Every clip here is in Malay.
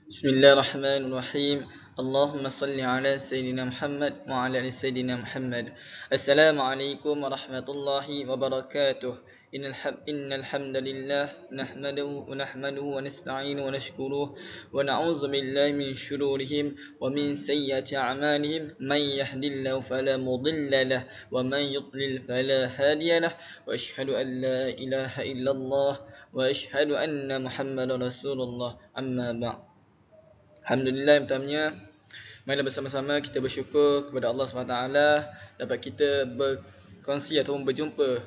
بسم الله الرحمن الرحيم. اللهم صل على سيدنا محمد وعلى ال سيدنا محمد. السلام عليكم ورحمة الله وبركاته. إن الحمد لله نحمده ونستعينه ونشكره ونعوذ بالله من شرورهم ومن سيئات أعمالهم. من يهد الله فلا مضل له ومن يضلل فلا هادي له وأشهد أن لا إله إلا الله وأشهد أن محمد رسول الله. أما بعد. Alhamdulillah, yang pertamanya marilah bersama-sama kita bersyukur kepada Allah SWT dapat kita berkongsi ataupun berjumpa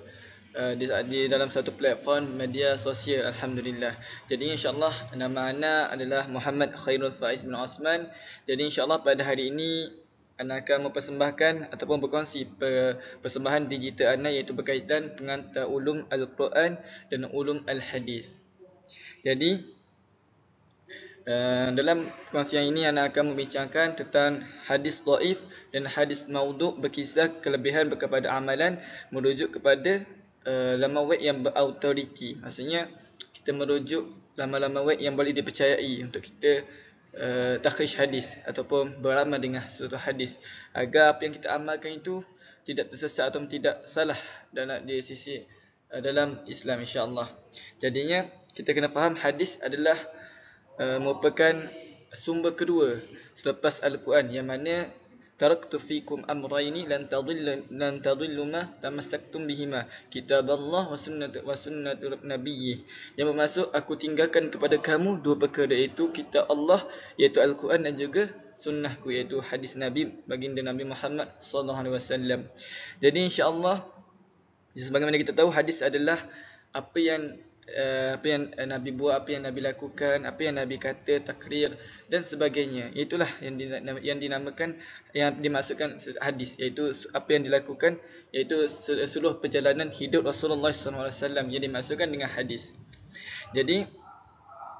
di dalam satu platform media sosial. Alhamdulillah. Jadi insyaAllah nama ana adalah Muhammad Khairul Faiz bin Osman. Jadi insyaAllah pada hari ini ana akan mempersembahkan ataupun berkongsi persembahan digital ana, iaitu berkaitan dengan ulum Al-Quran dan ulum Al-Hadis. Jadi dalam perkongsian ini ana akan membincangkan tentang hadis dhaif dan hadis maudhu' berkisah kelebihan kepada amalan merujuk kepada laman web yang berautoriti. Maksudnya kita merujuk laman-laman web yang boleh dipercayai untuk kita takhrij hadis ataupun beramal dengan sesuatu hadis, agar apa yang kita amalkan itu tidak tersesat atau tidak salah di sisi dalam Islam, insya-Allah. Jadinya kita kena faham hadis adalah merupakan sumber kedua selepas Al-Quran, yang mana taraktu fikum amrayni lan tadillu ma tamassaktum bihima, kitaballah wa sunnatu nabiyyih. Yang bermaksud aku tinggalkan kepada kamu dua perkara, iaitu kitab Allah iaitu Al-Quran dan juga sunnahku iaitu hadis Nabi baginda Nabi Muhammad sallallahu alaihi wasallam. Jadi insya-Allah, sebagaimana kita tahu, hadis adalah apa yang Nabi buat, apa yang Nabi lakukan, apa yang Nabi kata, takrir dan sebagainya. Itulah yang dinamakan, yang dimaksudkan hadis, iaitu apa yang dilakukan, iaitu seluruh perjalanan hidup Rasulullah SAW yang dimaksudkan dengan hadis. Jadi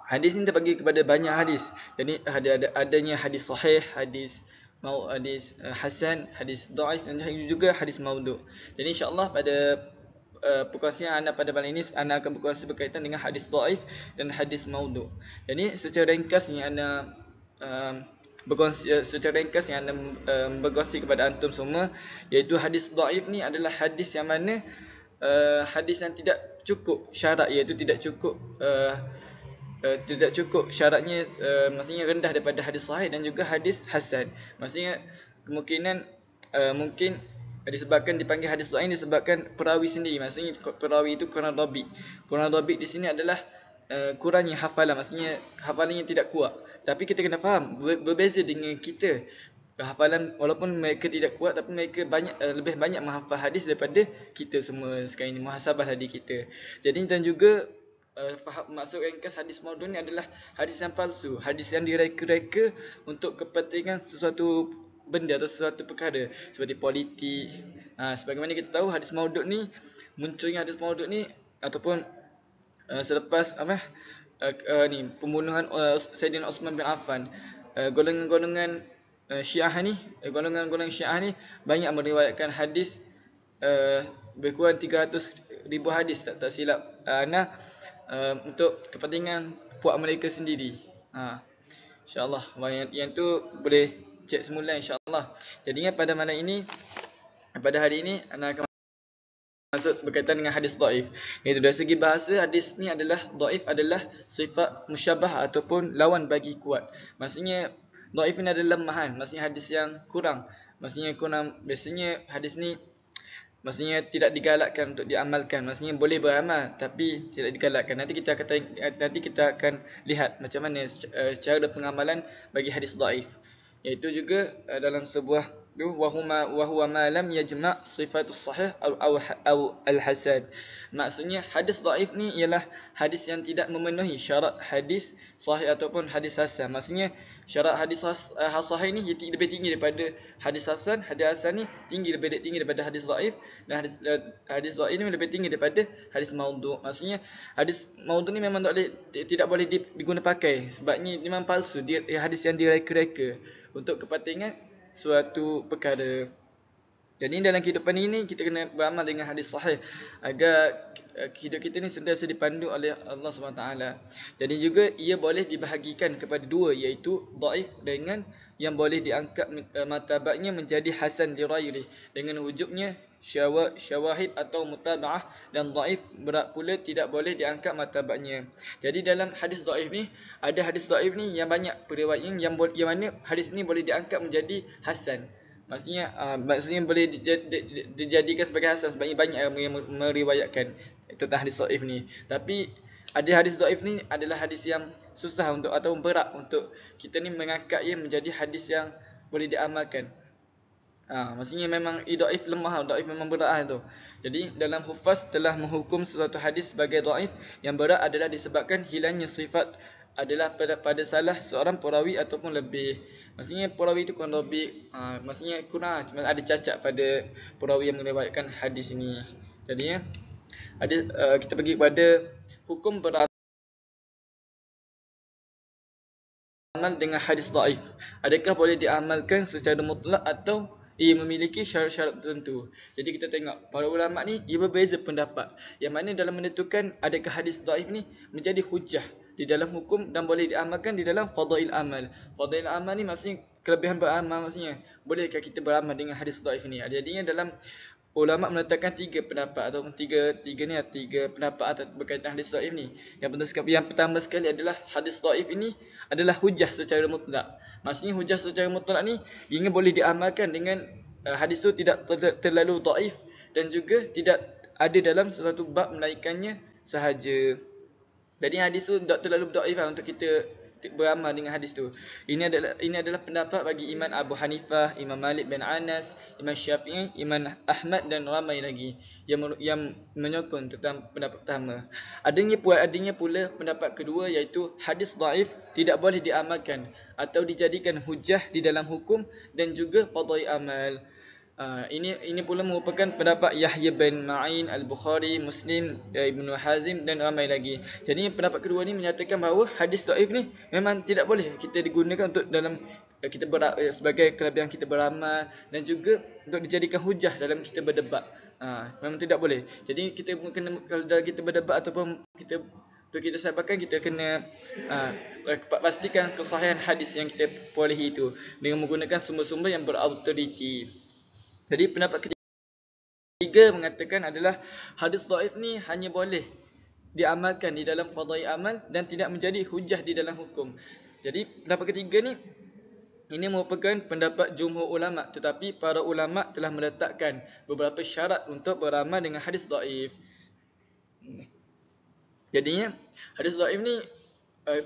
hadis ini terbagi kepada banyak hadis. Jadi adanya hadis sahih, hadis hasan, hadis dhaif dan juga hadis maudhu'. Jadi insya-Allah pada perkongsian anda pada malam ini, anda akan berkongsi berkaitan dengan hadis dhaif dan hadis maudhu'. Jadi secara ringkas yang anda berkongsi kepada antum semua, iaitu hadis dhaif ni adalah hadis yang mana hadis yang tidak cukup syarat, iaitu tidak cukup syaratnya, maksudnya rendah daripada hadis sahih dan juga hadis hasan. Maksudnya kemungkinan mungkin disebabkan dipanggil hadis dhaif disebabkan perawi sendiri. Maksudnya perawi itu kurang dhabit. Kurang dhabit di sini adalah kurangnya hafalan, maksudnya hafalannya tidak kuat. Tapi kita kena faham, berbeza dengan kita. Hafalan walaupun mereka tidak kuat, tapi mereka lebih banyak menghafal hadis daripada kita semua sekarang ini. Muhasabahlah diri kita. Jadi dan juga faham maksud ringkas hadis maudhu' ni adalah hadis yang palsu, hadis yang direka-reka untuk kepentingan sesuatu benda atau sesuatu perkara seperti politik. Sebagaimana kita tahu, hadis maudhu' ni, munculnya hadis maudhu' ni ataupun selepas pembunuhan Sayyidina Osman bin Affan, golongan-golongan Syiah ni, golongan-golongan Syiah ni banyak meriwayatkan hadis, berkurang 300,000 hadis tak silap untuk kepentingan puak mereka sendiri. InsyaAllah yang tu boleh cek semula, insyaAllah. Jadinya pada malam ini, pada hari ini, anda akan masuk berkaitan dengan hadis dhaif. Iaitu dari segi bahasa, hadis ni adalah dhaif adalah sifat musyabah ataupun lawan bagi kuat. Maksudnya dhaif ni adalah lemahan, maksudnya hadis yang kurang. Maksudnya kurang, biasanya hadis ni maksudnya tidak digalakkan untuk diamalkan. Maksudnya boleh beramal tapi tidak digalakkan. Nanti kita akan lihat macam mana cara pengamalan bagi hadis dhaif. Iaitu juga dalam sebuah wa huwa ma lam yajma' sifatus sahih au al-hasan. Maksudnya hadis dhaif ni ialah hadis yang tidak memenuhi syarat hadis sahih ataupun hadis hasan. Maksudnya syarat hadis sahih ni lebih tinggi daripada hadis hasan. Hadis hasan ni lebih tinggi daripada hadis dhaif, dan hadis dhaif ni lebih tinggi daripada hadis maudhu'. Maksudnya hadis maudhu' ni memang tidak boleh diguna pakai, sebabnya memang palsu, dia hadis yang direka-reka untuk kepentingan suatu perkara. Jadi dalam kehidupan ini kita kena beramal dengan hadis sahih agar hidup kita ni sentiasa dipandu oleh Allah SWT. Jadi juga ia boleh dibahagikan kepada dua, iaitu dhaif dengan yang boleh diangkat martabatnya menjadi hasan li ghairi dengan wujudnya syawahid atau mutaba'ah, dan dhaif berat pula tidak boleh diangkat martabatnya. Jadi dalam hadis dhaif ni, ada hadis dhaif ni yang banyak periwayatnya yang mana hadis ni boleh diangkat menjadi hasan. Maksudnya boleh dijadikan sebagai hasan sebab banyak yang meriwayatkan tentang hadis dhaif ni. Tapi ada hadis dhaif ni adalah hadis yang susah untuk atau berat untuk kita ni mengangkat ia menjadi hadis yang boleh diamalkan. Maksudnya memang dhaif lemah, dhaif memang berat tu. Jadi dalam hufaz telah menghukum sesuatu hadis sebagai dhaif yang berat adalah disebabkan hilangnya sifat adalah pada salah seorang perawi ataupun lebih. Maksudnya perawi itu kurang lebih maksudnya kurang ada cacat pada perawi yang meriwayatkan hadis ini. Jadi ada kita pergi kepada hukum beramal dengan hadis dhaif. Adakah boleh diamalkan secara mutlak atau ia memiliki syarat-syarat tertentu? Jadi kita tengok para ulama ni ia berbeza pendapat yang mana dalam menentukan adakah hadis dhaif ni menjadi hujah di dalam hukum dan boleh diamalkan di dalam fadail amal. Fadail amal ni maksudnya kelebihan beramal, maksudnya bolehkah kita beramal dengan hadis dhaif ni? Jadinya dalam ulama menetapkan tiga pendapat ataupun tiga pendapat berkaitan hadis dhaif ni. Yang pertama sekali adalah hadis dhaif ini adalah hujah secara mutlak. Maksudnya hujah secara mutlak ni ia boleh diamalkan dengan hadis tu tidak terlalu dhaif dan juga tidak ada dalam suatu bab menaikkannya sahaja. Jadi hadis tu tak terlalu dhaif untuk kita beramal dengan hadis tu. Ini adalah pendapat bagi Imam Abu Hanifah, Imam Malik bin Anas, Imam Syafi'i, Imam Ahmad dan ramai lagi yang menyokong tentang pendapat pertama. Adanya pula pendapat kedua, iaitu hadis dhaif tidak boleh diamalkan atau dijadikan hujah di dalam hukum dan juga fadhail amal. Ini pula merupakan pendapat Yahya bin Ma'in, Al-Bukhari, Muslim, Ibnu Hazim dan ramai lagi. Jadi pendapat kedua ni menyatakan bahawa hadis dhaif ni memang tidak boleh kita digunakan untuk dalam kita sebagai kelebihan kita beramal dan juga untuk dijadikan hujah dalam kita berdebat. Memang tidak boleh. Jadi kita kena, kalau dalam kita berdebat ataupun untuk kita sampaikan, kita kena pastikan kesahihan hadis yang kita perolehi itu dengan menggunakan sumber-sumber yang berautoriti. Jadi pendapat ketiga mengatakan adalah hadis dhaif ni hanya boleh diamalkan di dalam fadail amal dan tidak menjadi hujah di dalam hukum. Jadi pendapat ketiga ni ini merupakan pendapat jumhur ulama, tetapi para ulama telah meletakkan beberapa syarat untuk beramal dengan hadis dhaif. Jadinya hadis dhaif ni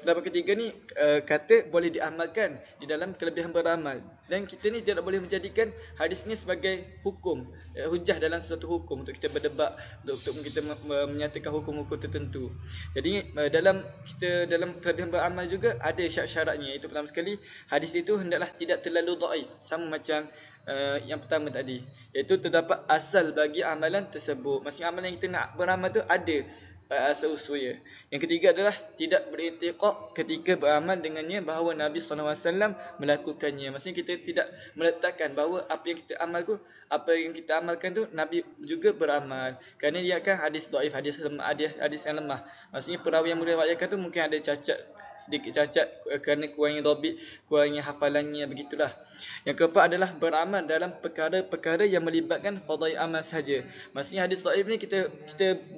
pendapat ketiga ni kata boleh diamalkan di dalam kelebihan beramal, dan kita ni tidak boleh menjadikan hadis ni sebagai hukum, hujah dalam suatu hukum untuk kita berdebat, untuk kita menyatakan hukum-hukum tertentu. Jadi dalam kelebihan beramal juga ada syarat-syaratnya. Itu pertama sekali, hadis itu hendaklah tidak terlalu dhaif, sama macam yang pertama tadi, iaitu terdapat asal bagi amalan tersebut. Maksudnya amalan yang kita nak beramal tu ada asal-usulnya. Yang ketiga adalah tidak beriktiqad ketika beramal dengannya bahawa Nabi SAW melakukannya. Maksudnya kita tidak meletakkan bahawa apa yang kita amalkan tu Nabi juga beramal. Kerana dia akan hadis dhaif, hadis yang lemah. Maksudnya perawi yang meriwayatkan tu mungkin ada sedikit cacat kerana kurangnya dhabit, kurangnya hafalannya, begitulah. Yang keempat adalah beramal dalam perkara-perkara yang melibatkan fadail amal sahaja. Maksudnya hadis dhaif ni kita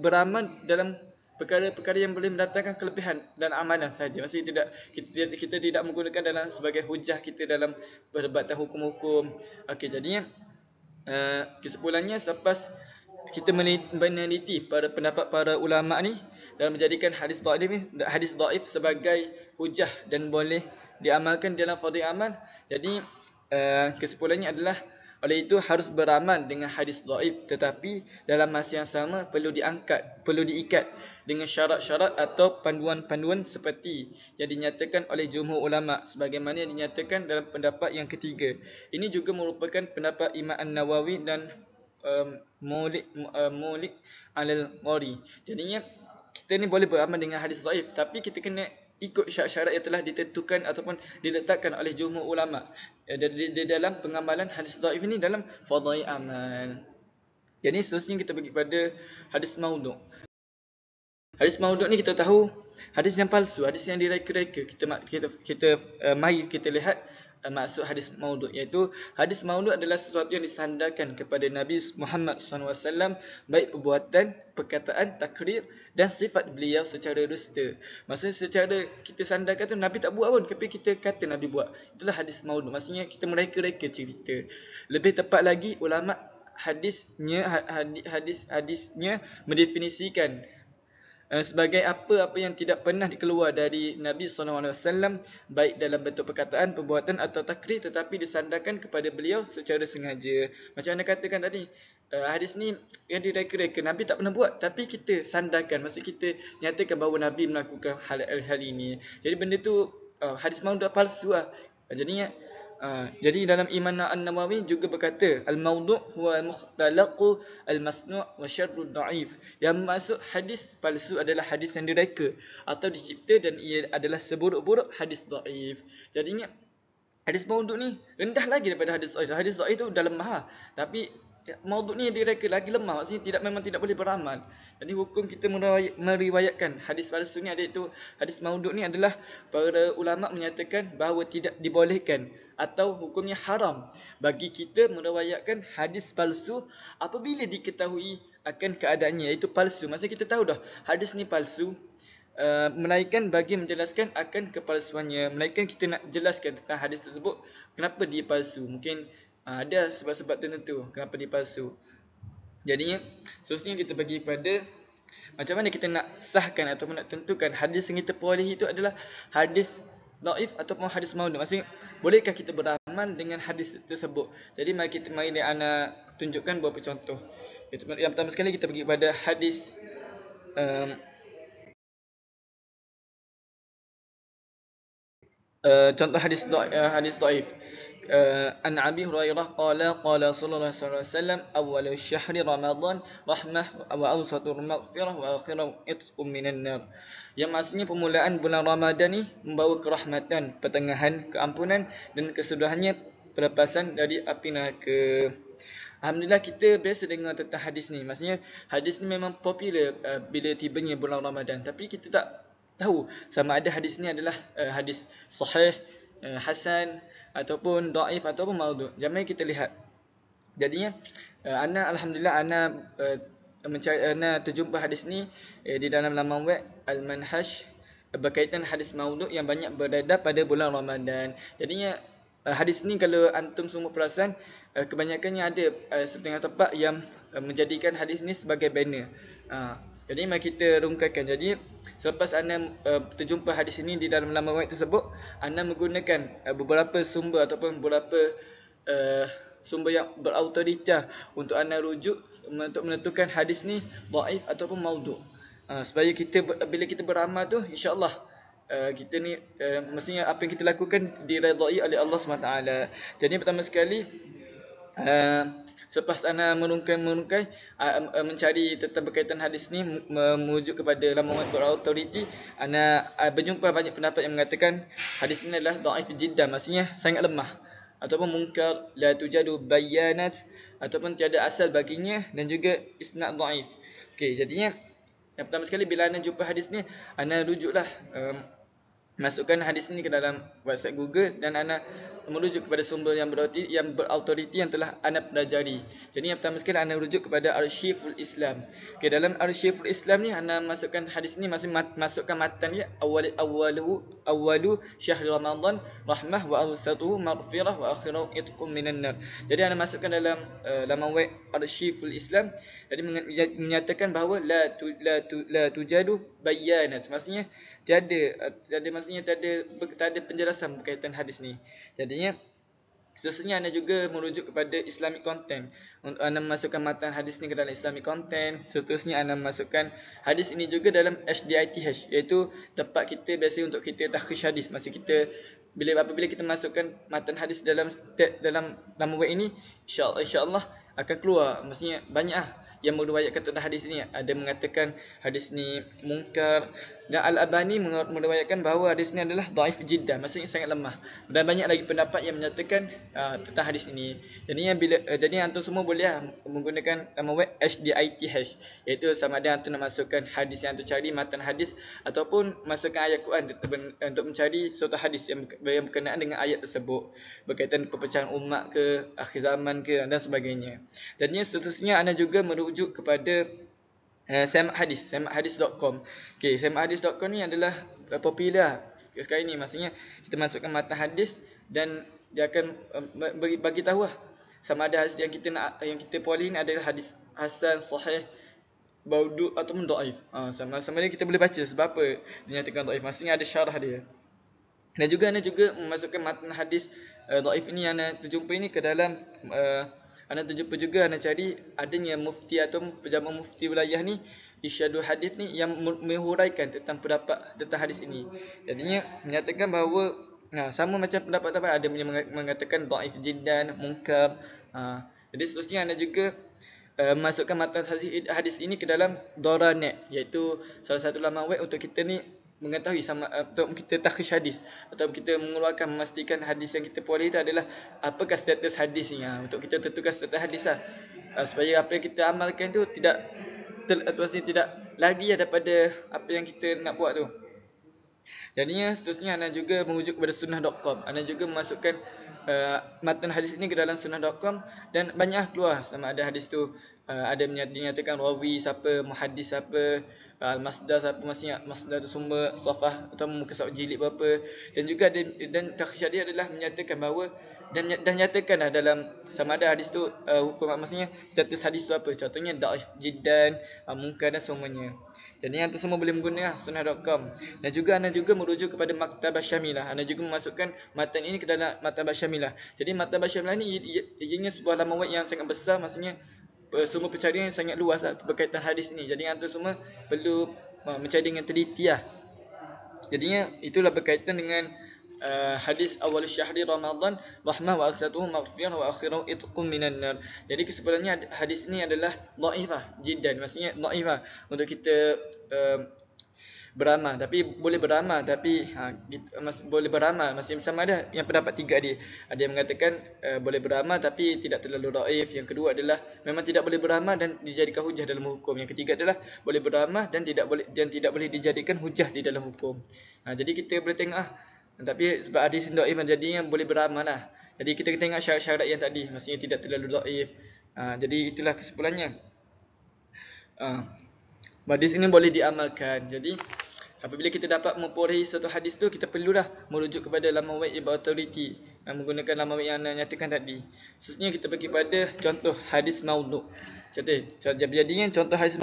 beramal dalam perkara-perkara yang boleh mendatangkan kelebihan dan amalan sahaja. Maksudnya kita tidak menggunakan dalam sebagai hujah kita dalam perdebatan hukum-hukum. Okey, jadinya kesimpulannya, selepas kita meneliti pada pendapat para ulama ni dalam menjadikan hadis dhaif sebagai hujah dan boleh diamalkan dalam fardhu amal, jadi kesimpulannya adalah oleh itu harus beramal dengan hadis dhaif, tetapi dalam masa yang sama perlu diikat dengan syarat-syarat atau panduan-panduan seperti yang dinyatakan oleh jumhur ulama, sebagaimana yang dinyatakan dalam pendapat yang ketiga. Ini juga merupakan pendapat Imam An-Nawawi dan Mulik Al-Qari. Jadinya kita ni boleh beramal dengan hadis dhaif, tapi kita kena ikut syarat-syarat yang telah ditentukan ataupun diletakkan oleh jumhur ulama di dalam pengamalan hadis dhaif ini dalam fadail amal. Jadi seterusnya kita pergi pada hadis maudhu'. Hadis maudhu' ni kita tahu hadis yang palsu, hadis yang direka-reka. Mari kita lihat maksud hadis maudhu', iaitu hadis maudhu' adalah sesuatu yang disandarkan kepada Nabi Muhammad SAW, baik perbuatan, perkataan, takrir dan sifat beliau secara dusta. Maksudnya secara kita sandarkan tu Nabi tak buat pun, tapi kita kata Nabi buat. Itulah hadis maudhu'. Maksudnya kita mereka-reka cerita. Lebih tepat lagi, ulama hadisnya mendefinisikan sebagai apa-apa yang tidak pernah dikeluar dari Nabi SAW, baik dalam bentuk perkataan, perbuatan atau takrir, tetapi disandarkan kepada beliau secara sengaja. Macam anda katakan tadi, hadis ni yang direka-reka, Nabi tak pernah buat, tapi kita sandarkan, maksud kita nyatakan bahawa Nabi melakukan hal ini. Jadi benda tu hadis maudhu' palsu lah. Jadi dalam Imam An-Nawawi juga berkata, al-maudhu' huwa al-mukhtalaqu al-masnu' wa syarru dhaif. Yang maksud hadis palsu adalah hadis yang direka atau dicipta, dan ia adalah seburuk-buruk hadis dhaif. Jadinya hadis maudhu' ni rendah lagi daripada hadis dhaif. Hadis dhaif tu dah lemah, tapi maudhu' ni direka lagi lemah. Maksudnya memang tidak boleh beramal. Jadi hukum kita meriwayatkan hadis palsu ni, iaitu hadis maudhu' ni adalah para ulama menyatakan bahawa tidak dibolehkan atau hukumnya haram bagi kita meriwayatkan hadis palsu apabila diketahui akan keadaannya, iaitu palsu. Maksudnya kita tahu dah hadis ni palsu, melainkan bagi menjelaskan akan kepalsuannya, melainkan kita nak jelaskan tentang hadis tersebut kenapa dia palsu. Mungkin ada sebab-sebab tertentu kenapa dia palsu. Jadinya seterusnya kita bagi pada macam mana kita nak sahkan ataupun nak tentukan hadis yang kita perolehi itu adalah hadis dhaif ataupun hadis maudhu'. Maksudnya bolehkah kita beramal dengan hadis tersebut. Jadi mari ana tunjukkan beberapa contoh. Yang pertama sekali kita pergi kepada hadis contoh hadis dhaif. An Abi Hurairah qala Rasulullah sallallahu alaihi wasallam, awwalu syahri Ramadan rahmah wa awsatu maghfirah wa akhiru itqum minan nar. Yang maksudnya permulaan bulan Ramadan ni membawa kerahmatan, pertengahan keampunan, dan kesudahannya pelepasan dari api neraka. Alhamdulillah kita biasa dengar tentang hadis ni. Maksudnya hadis ni memang popular bila tibanya bulan Ramadan, tapi kita tak tahu sama ada hadis ni adalah hadis sahih, hasan ataupun dhaif ataupun maudhu'. Jom kita lihat. Jadinya alhamdulillah terjumpa hadis ni di dalam laman web Al-Manhaj berkaitan hadis maudhu' yang banyak beredar pada bulan Ramadan. Jadinya hadis ni kalau antum semua perasan, kebanyakannya ada setengah tempat yang menjadikan hadis ni sebagai banner. Jadi mari kita rungkaikan. Jadi selepas anda terjumpa hadis ini di dalam laman web tersebut, anda menggunakan beberapa sumber ataupun beberapa sumber yang berautoritas untuk anda rujuk untuk menentukan hadis ni dhaif ataupun maudhu'. Supaya bila kita beramal tu, insya-Allah kita ni mestinya apa yang kita lakukan diredai oleh Allah SWT. Jadi pertama sekali, selepas ana merungkai mencari tentang berkaitan hadis ni, merujuk kepada laman web berautoriti, ana berjumpa banyak pendapat yang mengatakan hadis ni adalah dhaif jiddan, maksudnya sangat lemah, ataupun munkar, la tujadu bayanat, ataupun tiada asal baginya, dan juga isnad dhaif. Okey, jadinya yang pertama sekali bila anda jumpa hadis ni, anda rujuklah masukkan hadis ni ke dalam website Google, dan anda merujuk kepada sumber yang berautoriti yang telah anda pelajari. Jadi yang pertama sekali anda rujuk kepada Arsyiful Islam. Okey, dalam Arsyiful Islam ni anda masukkan hadis ni, masukkan matan dia, awwalu syahri Ramadan rahmah wa awsatuhu maghfirah wa akhiru itqum minan nar. Jadi anda masukkan dalam laman web Arsyiful Islam. Jadi menyatakan bahawa la tujadu bayanat, maksudnya tiada penjelasan berkaitan hadis ni. Jadinya seterusnya anda juga merujuk kepada Islamic content. Untuk anda memasukkan matan hadis ni ke dalam Islamic content. Seterusnya anda masukkan hadis ini juga dalam HDITH, iaitu tempat kita biasa untuk kita takhrij hadis. Maksud kita apabila kita masukkan matan hadis dalam laman web ini, insya-Allah akan keluar. Maksudnya banyak yang meriwayatkan tentang hadis ini. Ada mengatakan hadis ni munkar, Dan Al-Albani meriwayatkan bahawa hadis ini adalah dhaif jiddan, maksudnya sangat lemah. Dan banyak lagi pendapat yang menyatakan tentang hadis ini. Jadi antum semua boleh menggunakan nama web HDITH, iaitu sama ada antum nak masukkan hadis yang antum cari, matan hadis, ataupun masukkan ayat Quran untuk mencari suatu hadis yang berkenaan dengan ayat tersebut, berkaitan perpecahan umat ke, akhir zaman ke, dan sebagainya. Dan seterusnya anda juga merujuk kepada semakhdis.com. Okey, semakhdis.com ni adalah popular sekarang ni. Maksudnya kita masukkan matan hadis dan dia akan bagi tahu sama ada hadis yang kita pilih ni adalah hadis hasan, sahih, maudhu' ataupun dhaif. Sama dia kita boleh baca sebab apa dinyatakan dhaif. Maksudnya ada syarah dia. Dan juga anda juga memasukkan matan hadis dhaif ini anda terjumpa ini ke dalam anda terjumpa juga anda cari adanya mufti atau pejabat mufti wilayah ni isyadul hadis ni yang menguraikan tentang pendapat tentang hadis ini. Jadinya menyatakan bahawa sama macam pendapat ada yang mengatakan dhaif jiddan, munkar. Jadi seterusnya anda juga masukkan matan hadis ini ke dalam Daranet, iaitu salah satu laman web untuk kita ni mengetahui untuk kita takhris hadis atau kita mengeluarkan memastikan hadis yang kita peroleh itu adalah apakah status hadis ni, untuk kita tentukan status hadis supaya apa yang kita amalkan tu tidak lari daripada apa yang kita nak buat tu. Jadinya seterusnya anda juga merujuk kepada sunnah.com. Anda juga memasukkan matan hadis ini ke dalam sunnah.com dan banyak keluar sama ada hadis tu ada dinyatakan rawi siapa, muhaddis siapa, al-masdar siapa, maksudnya masdar tu sumber safah atau muka surat jilid berapa, dan juga dan takhsyad dia adalah menyatakan bahawa dan nyatakan dalam sama ada hadis tu hukum, maksudnya status hadis tu apa, contohnya dhaif jiddan, munkar dan semuanya. Jadi yang tu semua boleh menggunakan sunnah.com. Dan juga anda juga merujuk kepada Maktabah Syamilah. Anda juga memasukkan matan ini ke dalam Maktabah Syamilah. Jadi Maktabah Syamilah ni ianya sebuah laman web yang sangat besar, maksudnya semua pencarian yang sangat luas berkaitan hadis ni. Jadi antum semua perlu mencari dengan teliti . Jadinya itulah berkaitan dengan hadis awal syahri Ramadan rahmah wa akhiratuhu maghfirah wa akhirahu itqun minan nar. Jadi kesimpulannya hadis ini adalah dhaifah jiddan, maksudnya dhaifah untuk kita beramal, tapi boleh beramal, tapi boleh beramal masih sama ada yang pendapat tiga dia. Ada yang mengatakan boleh beramal tapi tidak terlalu dhaif. Yang kedua adalah memang tidak boleh beramal dan dijadikan hujah dalam hukum. Yang ketiga adalah boleh beramal dan tidak boleh dijadikan hujah di dalam hukum. Jadi kita boleh tengok tapi sebab hadis dhaif jadinya boleh beramal . Jadi kita tengok syarat-syarat yang tadi, maksudnya tidak terlalu dhaif. Jadi itulah kesimpulannya. Hadis ini boleh diamalkan. Jadi apabila kita dapat memperolehi satu hadis tu, kita perlulah merujuk kepada laman web yang berautoriti, menggunakan laman web yang nyatakan tadi. Seterusnya kita pergi pada contoh hadis maudhu'. Jadinya contoh hadis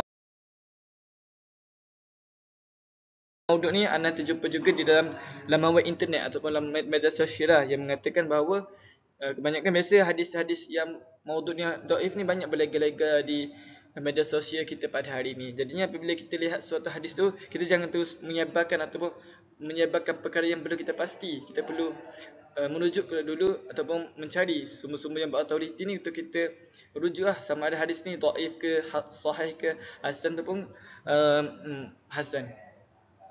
maudhu' ni anda terjumpa juga di dalam laman web internet ataupun laman media sosial yang mengatakan bahawa kebanyakan biasa hadis-hadis yang maudhu' ni dhaif ni banyak berlega-lega di media sosial kita pada hari ini. Jadinya apabila kita lihat suatu hadis tu, kita jangan terus menyebarkan ataupun menyebarkan perkara yang belum kita pasti. Kita perlu merujuk dulu ataupun mencari sumber-sumber yang berautoriti ni untuk kita rujuk sama ada hadis ni dhaif ke, sahih ke, hasan ataupun hasan.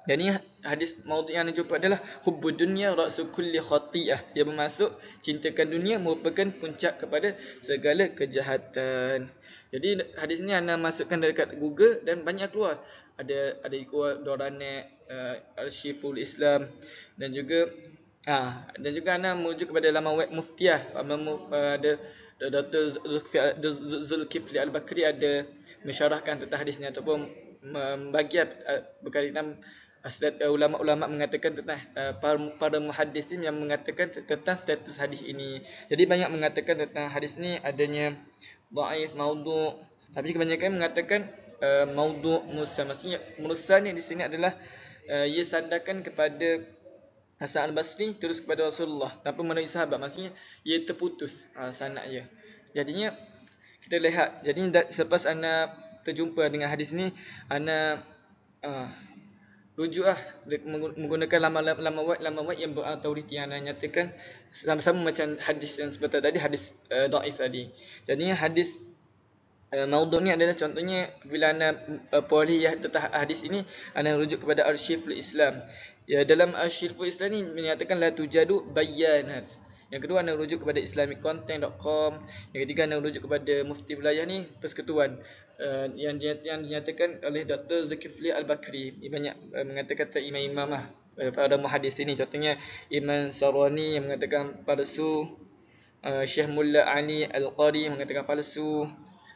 Jadi hadis maudhu' yang anda jumpa adalah hubbud dunya ra'su kulli khati'ah, yang bermaksud cintakan dunia merupakan puncak kepada segala kejahatan. Jadi hadis ni anda masukkan dekat Google dan banyak keluar. Ada ikut Daranet, Arsyiful Islam, dan juga anda merujuk kepada laman web Muftiyah. Ada Dr. Zulkifli Al-Bakri ada mensyarahkan tentang hadis ni ataupun membagi berkaitan ulama-ulama mengatakan tentang para muhaddis yang mengatakan tentang status hadis ini. Jadi banyak mengatakan tentang hadis ni adanya dhaif, maudhu', tapi kebanyakan mengatakan maudhu' mursal. Maksudnya mursal ni di sini adalah ia sandarkan kepada Hasan Al-Basri terus kepada Rasulullah tanpa melalui sahabat. Maksudnya ia terputus sanad ia. Jadinya kita lihat, jadi selepas anda terjumpa dengan hadis ni, anda rujuklah menggunakan laman web yang berautoriti yang anda nyatakan sama-sama macam hadis yang sebentar tadi, hadis dhaif tadi. Jadinya hadis Maudhu' ni adalah contohnya bila anda polih tentang hadis ini, anda rujuk kepada Arsyiful Islam. Ya, dalam Arsyiful Islam ni menyatakan la tujadu bayanat. Yang kedua anda rujuk kepada islamiccontent.com. Yang ketiga anda rujuk kepada Mufti Wilayah ni Persekutuan, yang dinyatakan oleh Dr. Zulkifli Al-Bakri. Dia banyak mengatakan tentang imam-imam lah pada muhadis ini. Contohnya Imam Sarwani yang mengatakan palsu, Syekh Mulla Ali Al-Qari mengatakan palsu,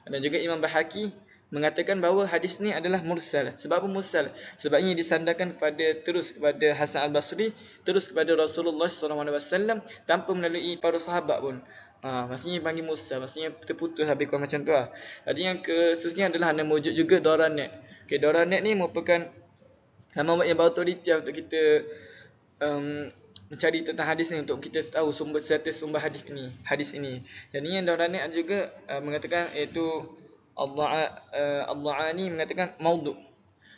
dan juga Imam Bahaki mengatakan bahawa hadis ni adalah mursal. Sebab apa mursal? Sebabnya disandarkan terus kepada Hasan Al-Basri, terus kepada Rasulullah SAW tanpa melalui para sahabat pun. Maksudnya panggil mursal, maksudnya terputus habis kurang macam tu lah. Jadi yang khususnya adalah anda mewujud juga Doranet. Okay, Doranet ni merupakan laman web yang berautoriti untuk kita mencari tentang hadis ni, untuk kita tahu sumber status sumber hadis ini. Dan ini yang Doranet juga mengatakan, iaitu Allah ni mengatakan maudhu'.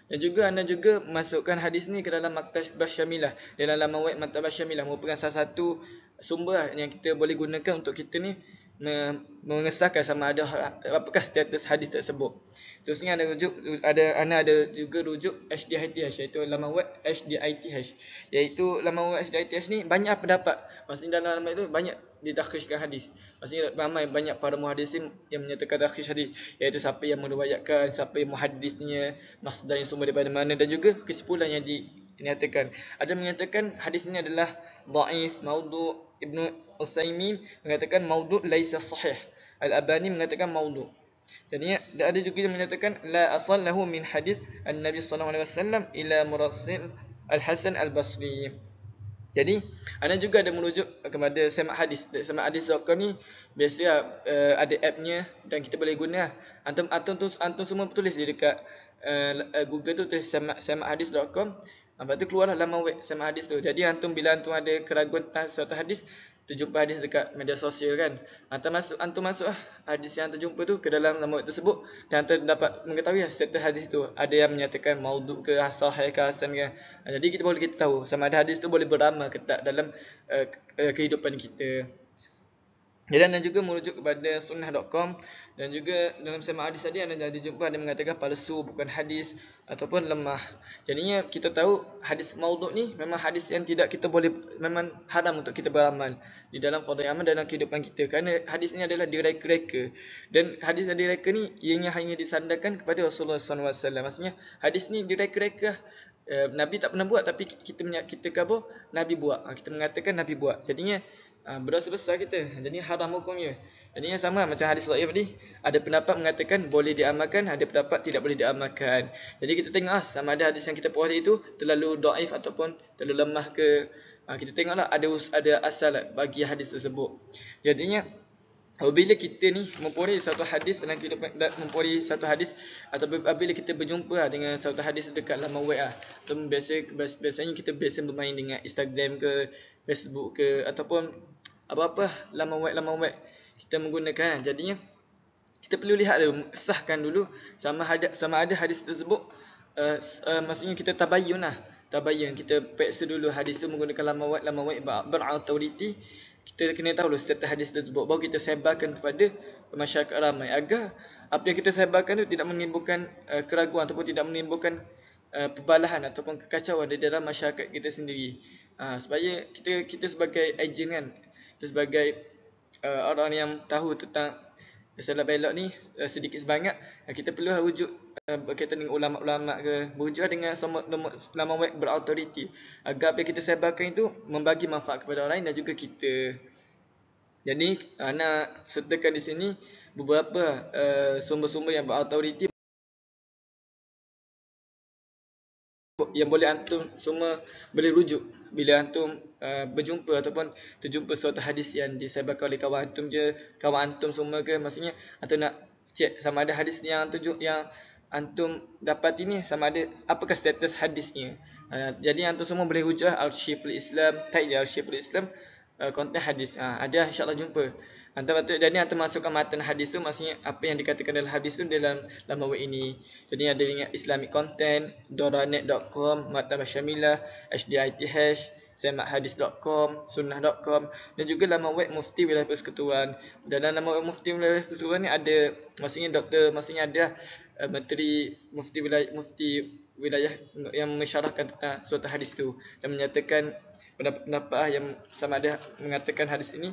Dan juga anda juga masukkan hadis ni ke dalam Maktabah Syamilah. Dalam laman web Maktabah Syamilah merupakan salah satu sumber yang kita boleh gunakan untuk kita ni mengesahkan sama ada apakah status hadis tersebut. Terusnya anda ada juga rujuk HDITH, iaitu laman web HDITH. Iaitu laman web HDITH ni banyak pendapat. Maksudnya dalam laman itu banyak ditakhrishkan hadis. Maksudnya banyak para muhaddisin yang menyatakan takhrij hadis, iaitu siapa yang meriwayatkan, siapa yang muhaddisnya, masdar yang sumber daripada mana, dan juga kesimpulan yang dinyatakan. Ada menyatakan hadis ini adalah dhaif, maudhu'. Ibnu Utsaimin mengatakan maudhu' laisa sahih. Al-Albani mengatakan maudhu'. Jadi ada juga yang menyatakan la asal lahu min hadis an-Nabi sallallahu alaihi wasallam ila murassil Al-Hasan Al-Basri. Jadi anda juga ada merujuk kepada semak hadis. Semak hadis.com ni biasa ada app-nya dan kita boleh guna. Antum semua tulis di dekat Google tu, tulis semak hadis.com. Lepas tu keluarlah laman web semak hadis tu. Jadi antum bila antum ada keraguan tentang suatu hadis, terjumpa hadis dekat media sosial kan, antum masuk hadis yang terjumpa tu ke dalam laman web tersebut, dan antum dapat mengetahui status hadis tu. Ada yang menyatakan maudhu' ke, sahih ke, hasan ke. Jadi kita tahu sama ada hadis tu boleh beramal ke tak dalam kehidupan kita. Jadi anda juga merujuk kepada sunnah.com, dan juga dalam semak hadis tadi anda ada jumpa ada mengatakan palsu, bukan hadis ataupun lemah. Jadinya kita tahu hadis maudhu' ni memang hadis yang tidak kita boleh, memang haram untuk kita beramal di dalam fardhu amal dalam kehidupan kita, kerana hadis ni adalah direka-reka. Dan hadis yang direka ni ianya hanya disandarkan kepada Rasulullah SAW. Maksudnya hadis ni direka-reka, Nabi tak pernah buat, tapi kita kabur Nabi buat. Kita mengatakan Nabi buat. Jadinya berdosa besar kita. Jadi haram hukumnya. Jadinya sama macam hadis dhaif tadi. Ada pendapat mengatakan boleh diamalkan, ada pendapat tidak boleh diamalkan. Jadi kita tengok sama ada hadis yang kita peroleh itu terlalu dhaif ataupun terlalu lemah ke. Kita tengoklah ada asal bagi hadis tersebut. Jadinya apabila kita ni memperoleh satu hadis dalam kehidupan, memperoleh satu hadis, atau apabila kita berjumpa dengan satu hadis dekat laman web biasanya kita biasa bermain dengan Instagram ke, Facebook ke, ataupun apa-apa laman web kita menggunakan. Jadinya kita perlu lihat dulu, sahkan dulu sama ada hadis tersebut, maksudnya kita tabayyun, kita periksa dulu hadis tu menggunakan laman web berautoriti. Kita kena tahu dulu status hadis tersebut, baru kita sebarkan kepada masyarakat ramai, agar apa yang kita sebarkan tu tidak menimbulkan keraguan ataupun tidak menimbulkan perbalahan ataupun kekacauan di dalam masyarakat kita sendiri. Supaya kita sebagai ejen kan, kita sebagai orang yang tahu tentang masalah belok ni sedikit sebanyak, kita perlu rujuk berkaitan dengan ulama-ulama ke, berujung dengan laman web berautoriti, agar apa yang kita sebarkan itu membagi manfaat kepada orang lain dan juga kita. Jadi nak sertakan di sini beberapa sumber-sumber yang berautoriti yang boleh antum semua boleh rujuk bila antum berjumpa ataupun terjumpa suatu hadis yang disebarkan oleh kawan antum semua ke. Maksudnya antum nak cek sama ada hadis yang antum dapat ini sama ada apakah status hadisnya. Jadi antum semua boleh rujuk Arsyiful Islam, tag Arsyiful Islam, konten hadis. Ada insya-Allah jumpa. Jadi antum masukkan matan hadis tu, maksudnya apa yang dikatakan dalam hadis tu dalam laman web ini. Jadi ada dengan Islamic Content, Doranet.com, Maktabah Syamilah, HDITH, semakhdis.com, sunnah.com, dan juga laman web Mufti Wilayah Persekutuan. Dalam laman web Mufti Wilayah Persekutuan ni ada, maksudnya ada Menteri Mufti Wilayah yang mensyarahkan tentang suatu hadis tu dan menyatakan pendapat yang sama ada mengatakan hadis ini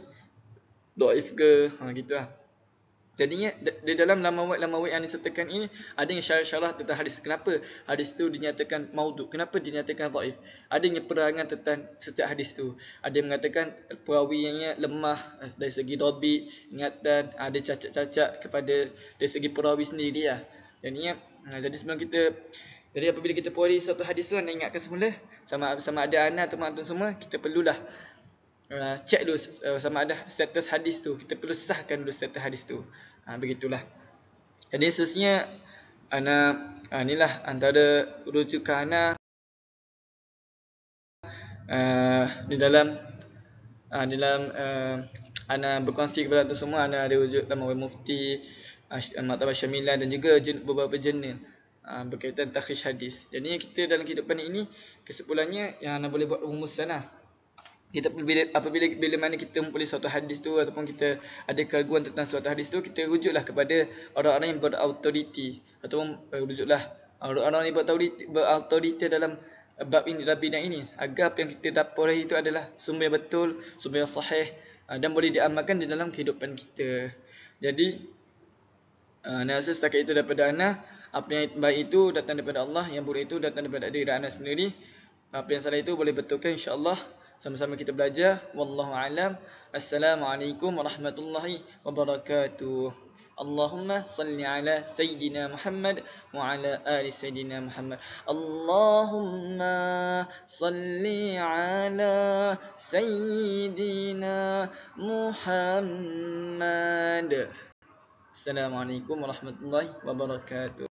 dhaif ke, gitu lah. Jadinya di dalam laman web yang disertakan ini ada yang syarah tentang hadis, kenapa hadis tu dinyatakan maudhu', kenapa dinyatakan dhaif. Ada yang perangan tentang setiap hadis tu. Ada yang mengatakan perawinya lemah dari segi dhabit, ingatan, ada cacat-cacat kepada dari segi perawi sendiri lah. Jadinya jadi apabila kita perawi satu hadis tu, anda ingatkan semula sama ada anda atau antum semua, kita perlulah cek dulu sama ada status hadis tu. Kita perlu sahkan dulu status hadis tu. Begitulah. Jadi seterusnya inilah antara rujukan di dalam ana berkongsi kepada antum semua. Ana ada rujuk dalam web Mufti, Maktabah Syamilah dan juga beberapa jurnal berkaitan takhrij hadis. Jadi kita dalam kehidupan ini, kesimpulannya yang anda boleh buat rumusan lah. Kita apabila mana kita mempunyai suatu hadis tu ataupun kita ada keraguan tentang suatu hadis tu, kita rujuklah kepada orang-orang yang berautoriti ataupun rujuklah orang-orang yang berautoriti dalam bab ini, dalam bidang ini, agar apa yang kita dapat itu adalah sumber yang betul, sumber yang sahih dan boleh diamalkan di dalam kehidupan kita. Jadi ana rasa setakat itu daripada ana. Apa yang baik itu datang daripada Allah, yang buruk itu datang daripada diri ana sendiri. Apa yang salah itu boleh betulkan insya-Allah. Sama-sama kita belajar. Wallahu a'lam. Assalamualaikum warahmatullahi wabarakatuh. Allahumma salli ala Sayyidina Muhammad wa ala ali Sayyidina Muhammad. Allahumma salli ala Sayyidina Muhammad. Assalamualaikum warahmatullahi wabarakatuh.